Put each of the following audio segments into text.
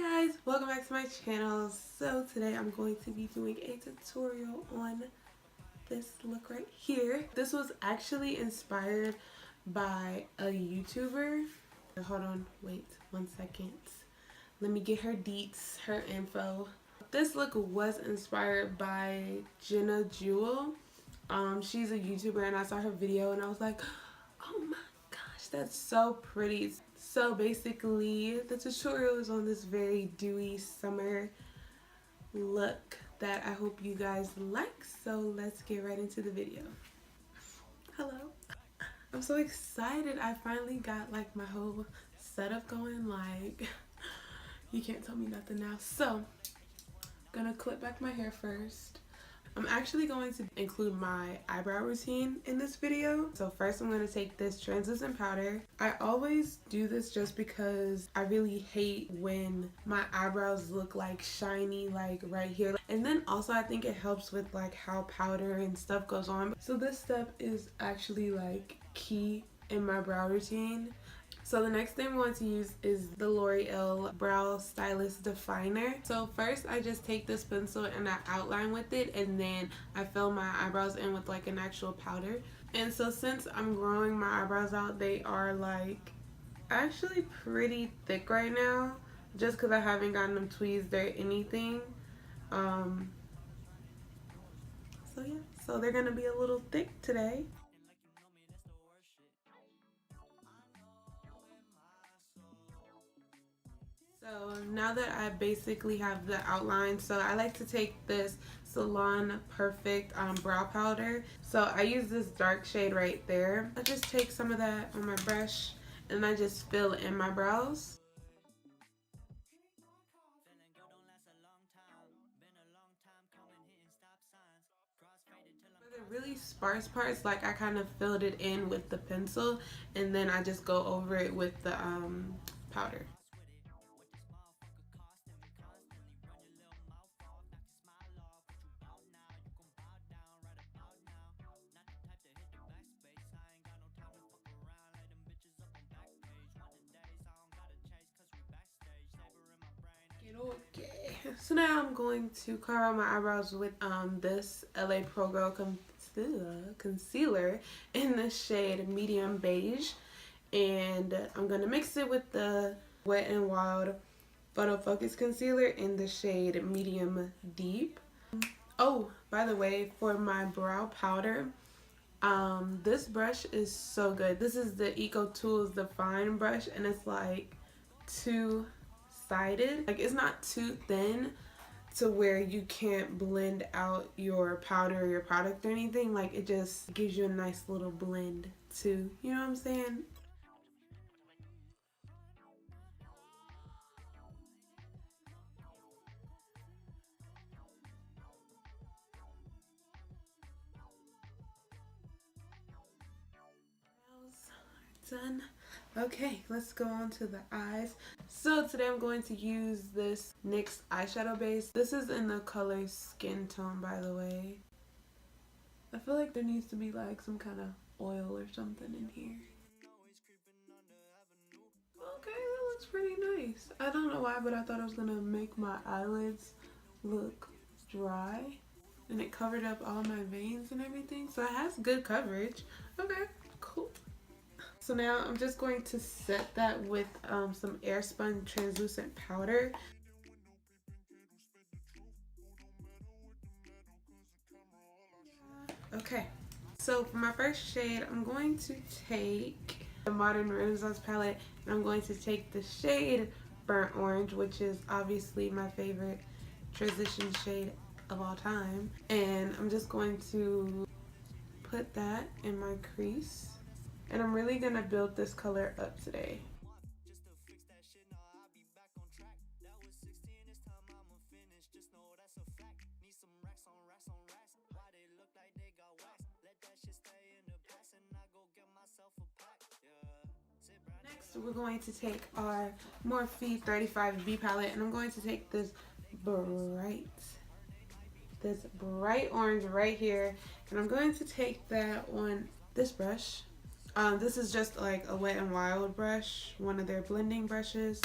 Hi guys, welcome back to my channel. So today I'm going to be doing a tutorial on this look right here. This was actually inspired by a YouTuber. Hold on, wait 1 second. Let me get her deets, her info. This look was inspired by Jenna Jewel. She's a YouTuber and I saw her video and I was like, oh my gosh, that's so pretty. So basically the tutorial is on this very dewy summer look that I hope you guys like. So let's get right into the video. Hello. I'm so excited. I finally got like my whole setup going. Like, you can't tell me nothing now. So I'm gonna clip back my hair first. I'm actually going to include my eyebrow routine in this video. So first I'm going to take this translucent powder. I always do this just because I really hate when my eyebrows look like shiny like right here. And then also I think it helps with like how powder and stuff goes on. So this step is actually like key in my brow routine. So the next thing I'm going to use is the L'Oreal Brow Stylist Definer. So first I just take this pencil and I outline with it, and then I fill my eyebrows in with like an actual powder. And so since I'm growing my eyebrows out, they are like actually pretty thick right now, just because I haven't gotten them tweezed or anything. So yeah, so they're gonna be a little thick today. So now that I basically have the outline, so I like to take this Salon Perfect brow powder. So I use this dark shade right there. I just take some of that on my brush and I just fill in my brows. For the really sparse parts, like I kind of filled it in with the pencil and then I just go over it with the powder. Okay, so now I'm going to color out my eyebrows with this LA Pro-Gro concealer in the shade medium beige, and I'm gonna mix it with the Wet n Wild Photo Focus concealer in the shade medium deep. Oh, by the way, for my brow powder, this brush is so good. This is the Eco Tools Define brush, and it's like two-sided. Like, it's not too thin to where you can't blend out your powder or your product or anything. Like, it just gives you a nice little blend too. You know what I'm saying? Done. Okay, let's go on to the eyes. So today I'm going to use this NYX eyeshadow base. This is in the color Skin Tone, by the way. I feel like there needs to be like some kind of oil or something in here. Okay, that looks pretty nice. I don't know why, but I thought I was gonna make my eyelids look dry, and it covered up all my veins and everything, so it has good coverage. Okay, cool. So now I'm just going to set that with some Airspun translucent powder. Okay, so for my first shade, I'm going to take the Modern Renaissance palette, and I'm going to take the shade Burnt Orange, which is obviously my favorite transition shade of all time. And I'm just going to put that in my crease. And I'm really gonna build this color up today. Next, we're going to take our Morphe 35B palette, and I'm going to take this bright orange right here, and I'm going to take that on this brush. This is just like a Wet n Wild brush, one of their blending brushes.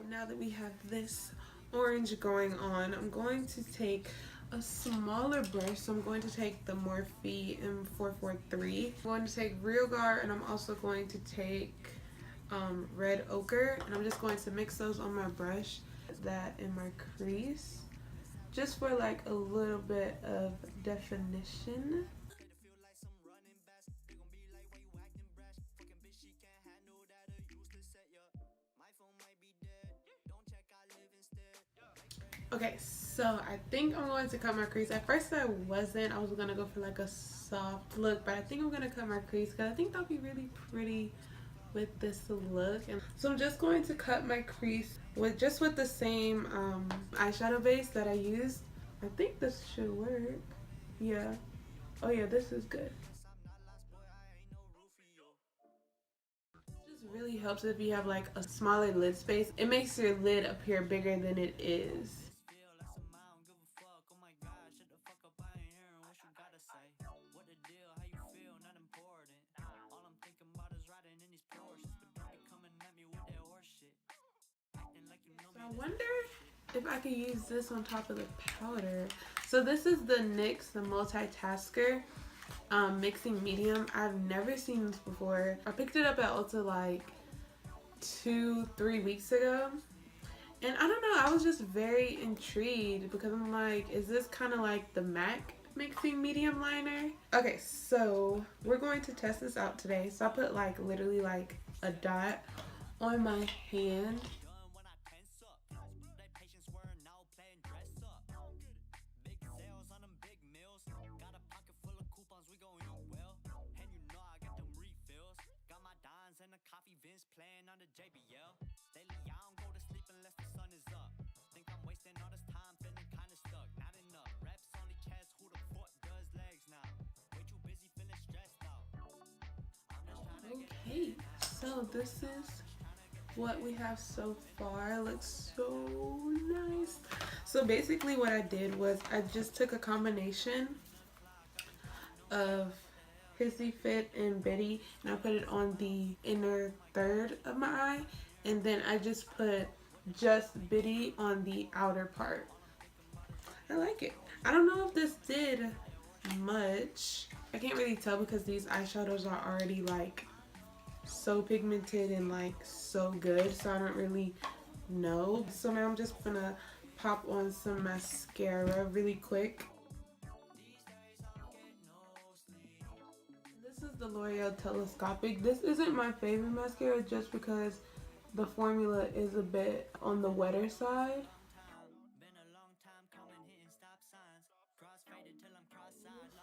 now that we have this orange going on, I'm going to take a smaller brush. So I'm going to take the Morphe M443. I'm going to take Real Guard, and I'm also going to take red ochre, and I'm just going to mix those on my brush, that in my crease, just for like a little bit of definition. Okay, so I think I'm going to cut my crease. At first I wasn't. I was going to go for like a soft look, but I think I'm going to cut my crease because I think that'll be really pretty with this look. And so I'm just going to cut my crease with the same eyeshadow base that I used. I think this should work. Yeah. Oh yeah, this is good. Just really helps if you have like a smaller lid space. It makes your lid appear bigger than it is. I wonder if I could use this on top of the powder. So this is the NYX, the Multitasker mixing medium. I've never seen this before. I picked it up at Ulta like 2-3 weeks ago. And I don't know, I was just very intrigued because I'm like, is this kind of like the MAC mixing medium liner? Okay, so we're going to test this out today. So I put like literally like a dot on my hand. Okay, so this is what we have so far. It looks so nice. So basically what I did was I just took a combination of Hissy Fit and Betty, and I put it on the inner third of my eye, and then I just put just Betty on the outer part. I like it. I don't know if this did much. I can't really tell because these eyeshadows are already like so pigmented and like so good, so I don't really know. So now I'm just gonna pop on some mascara really quick. This is the L'Oreal Telescopic. This isn't my favorite mascara just because the formula is a bit on the wetter side.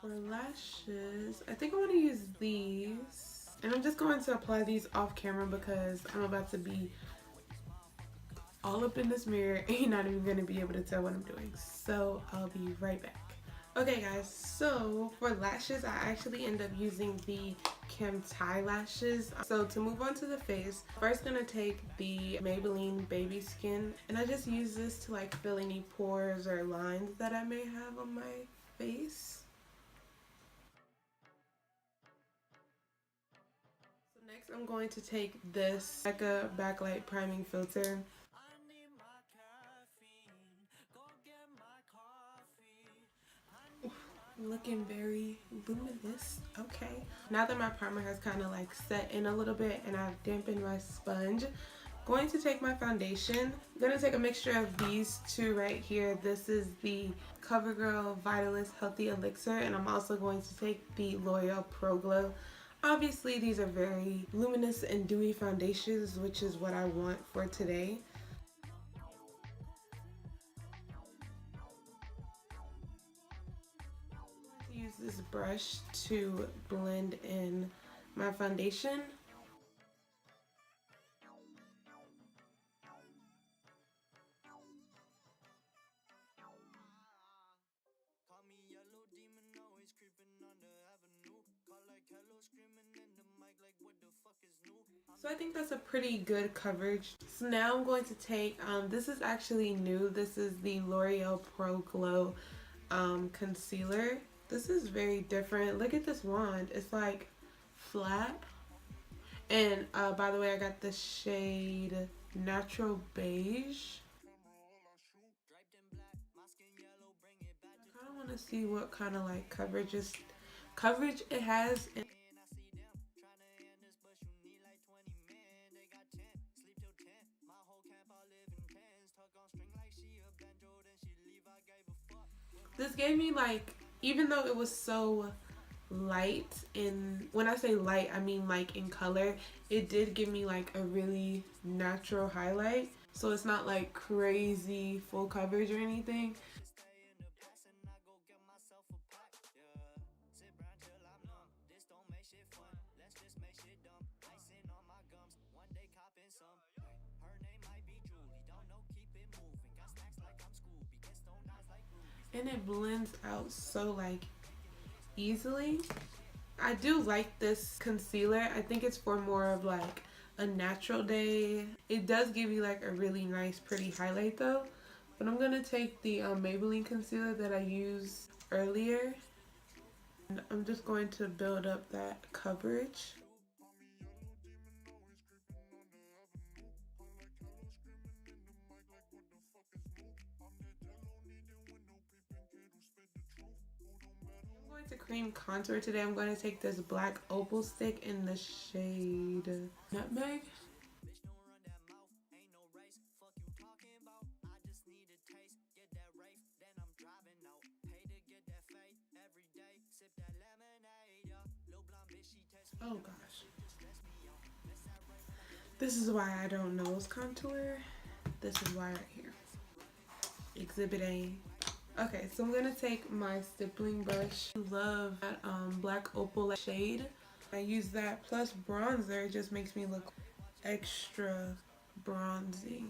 For lashes, I think I want to use these. And I'm just going to apply these off camera because I'm about to be all up in this mirror and you're not even going to be able to tell what I'm doing. So I'll be right back. Okay guys, so for lashes, I actually end up using the Kim Tai lashes. So to move on to the face, first gonna take the Maybelline Baby Skin, and I just use this to like fill any pores or lines that I may have on my face. So next I'm going to take this Becca Backlight Priming Filter. Looking very luminous. Okay, now that my primer has kind of like set in a little bit and I've dampened my sponge, I'm going to take my foundation. I'm going to take a mixture of these two right here. This is the Covergirl Vitalist Healthy Elixir, and I'm also going to take the L'Oreal Pro-Glo. Obviously these are very luminous and dewy foundations, which is what I want for today. Use this brush to blend in my foundation. So I think that's a pretty good coverage. So now I'm going to take, this is actually new. This is the L'Oreal Pro-Glo concealer. This is very different. Look at this wand. It's like flat. And by the way, I got the shade natural beige. I kind of want to see what kind of like coverage it has. And this gave me like, even though it was so light, in when I say light I mean like in color, it did give me like a really natural highlight, so it's not like crazy full coverage or anything. And it blends out so like easily. I do like this concealer. I think it's for more of like a natural day. It does give you like a really nice pretty highlight though. But I'm gonna take the Maybelline concealer that I used earlier, and I'm just going to build up that coverage. I'm going to cream contour today. I'm going to take this black Opal stick in the shade Nutmeg. Oh gosh. This is why I don't nose contour. This is why right here. Exhibit A. Okay, so I'm gonna take my stippling brush. I love that black opal shade. I use that plus bronzer. It just makes me look extra bronzy.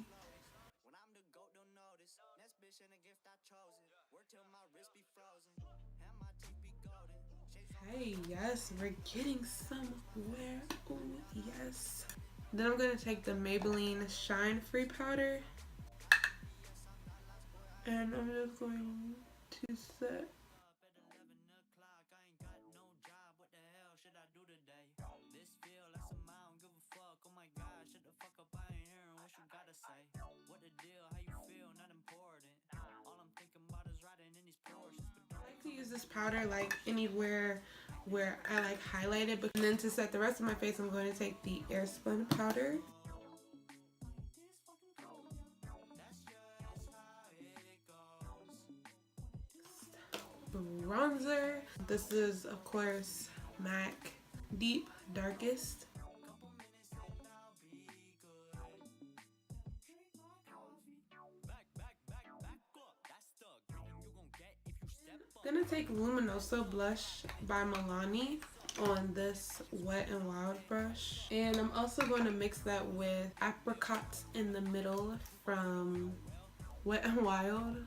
Hey, yes, we're getting somewhere. Oh, yes. Then I'm gonna take the Maybelline Shine Free powder, and I'm just going to set. I like to use this powder like anywhere where I like highlight it, but then to set the rest of my face, I'm going to take the Airspun powder. Bronzer. This is of course MAC Deep Darkest. Gonna take Luminoso blush by Milani on this Wet n Wild brush, and I'm also going to mix that with Apricot in the Middle from Wet n Wild.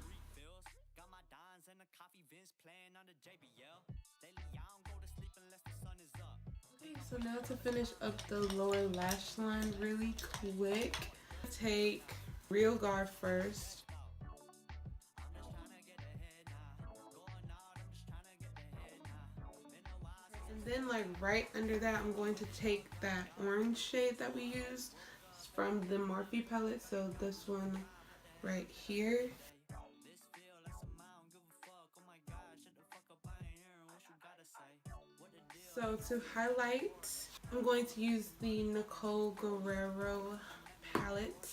Okay, so now to finish up the lower lash line really quick, take Real Guard first. And then like right under that, I'm going to take that orange shade that we used from the Morphe palette. So this one right here. So to highlight, I'm going to use the Nicole Guerrero palette.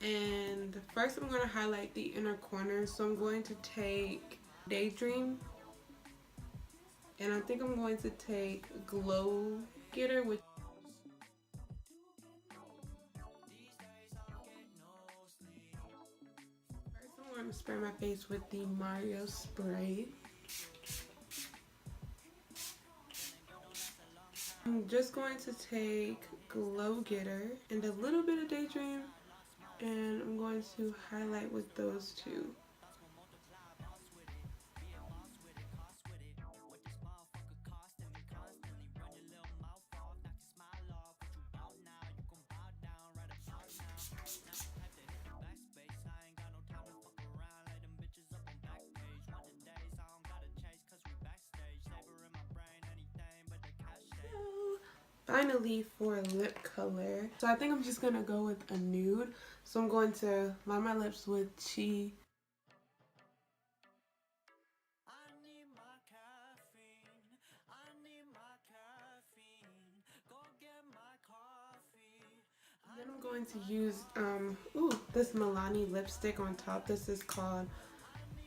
And first I'm going to highlight the inner corner. So I'm going to take Daydream. And I think I'm going to take Glow Getter with. First I'm going to spray my face with the Mario spray. I'm just going to take Glow Getter and a little bit of Daydream, and I'm going to highlight with those two. finally for lip color. So I think I'm just gonna go with a nude. So I'm going to line my lips with Chi. Then I'm going to use this Milani lipstick on top. This is called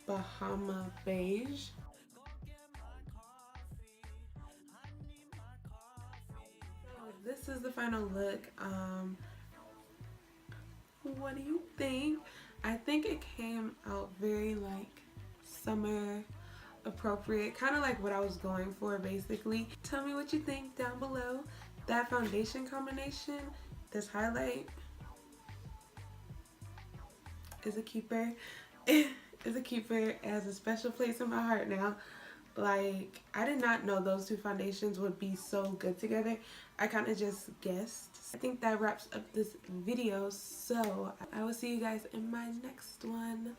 Bahama Beige. So this is the final look. What do you think? I think it came out very like summer appropriate, kind of like what I was going for basically. Tell me what you think down below. That foundation combination, this highlight is a keeper. Is a keeper. It has a special place in my heart now. Like, I did not know those two foundations would be so good together. I kind of just guessed. I think that wraps up this video, so I will see you guys in my next one.